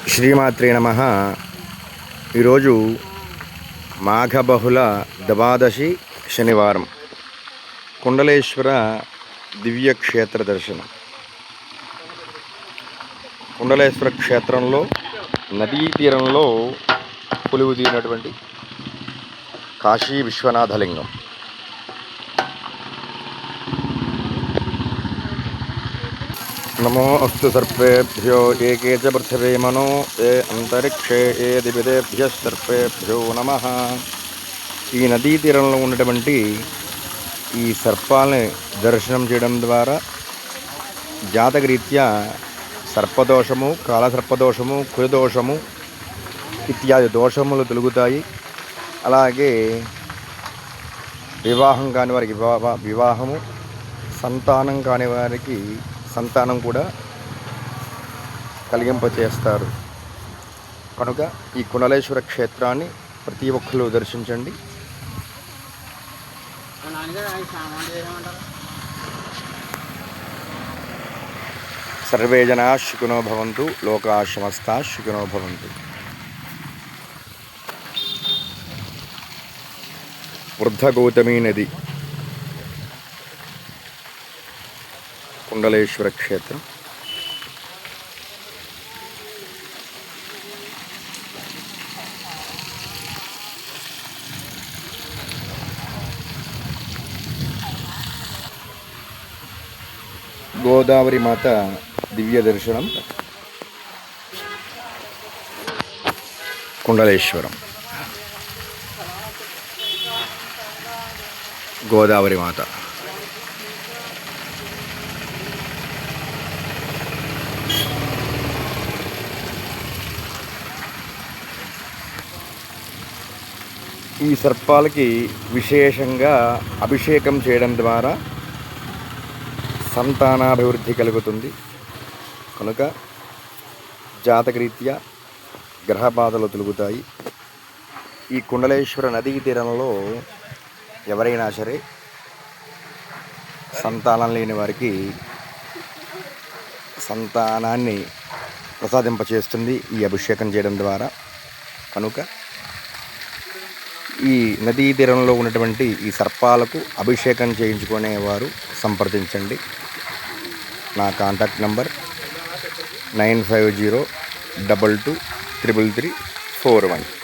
శ్రీమాత్రే నమః. ఈరోజు మాఘబహుళ ద్వాదశి శనివారం. కుండలేశ్వర దివ్యక్షేత్ర దర్శనం. కుండలేశ్వర క్షేత్రంలో నదీ తీరంలో కొలువు తీరినటువంటి కాశీ విశ్వనాథలింగం. నమో అస్తు సర్పేభ్యో ఏకే చ పృథివీ మనో ఏ అంతరిక్షే ఏ దివిదేభ్య సర్పేభ్యో నమః. ఈ నదీ తీరంలో ఉన్నటువంటి ఈ సర్పాలని దర్శనం చేయడం ద్వారా జాతకరీత్యా సర్పదోషము, కాలసర్పదోషము, కులదోషము ఇత్యాది దోషములు తొలుగుతాయి. అలాగే వివాహం కాని వారికి వివాహము, సంతానం కాని వారికి సంతానం కూడా కలిగింపచేస్తారు. కనుక ఈ కుండలేశ్వర క్షేత్రాన్ని ప్రతి ఒక్కరు దర్శించండి. సర్వే జనా సుఖినో భవంతు, లోకా సమస్తా సుఖినో భవంతు. వృద్ధగౌతమీ నది, కుండలేశ్వర క్షేత్రం. గోదావరి మాత దివ్య దర్శనం. కుండలేశ్వరం, గోదావరి మాత. ఈ సర్పాలకి విశేషంగా అభిషేకం చేయడం ద్వారా సంతానాభివృద్ధి కలుగుతుంది. కనుక జాతకరీత్యా గ్రహబాధలు తొలుగుతాయి. ఈ కుండలేశ్వర నదీ తీరంలో ఎవరైనా సరే సంతానం లేని వారికి సంతానాన్ని ప్రసాదింపచేస్తుంది ఈ అభిషేకం చేయడం ద్వారా. కనుక ఈ నదీ తీరంలో ఉన్నటువంటి ఈ సర్పాలకు అభిషేకం చేయించుకునేవారు సంప్రదించండి. నా కాంటాక్ట్ నంబర్ 9502233341.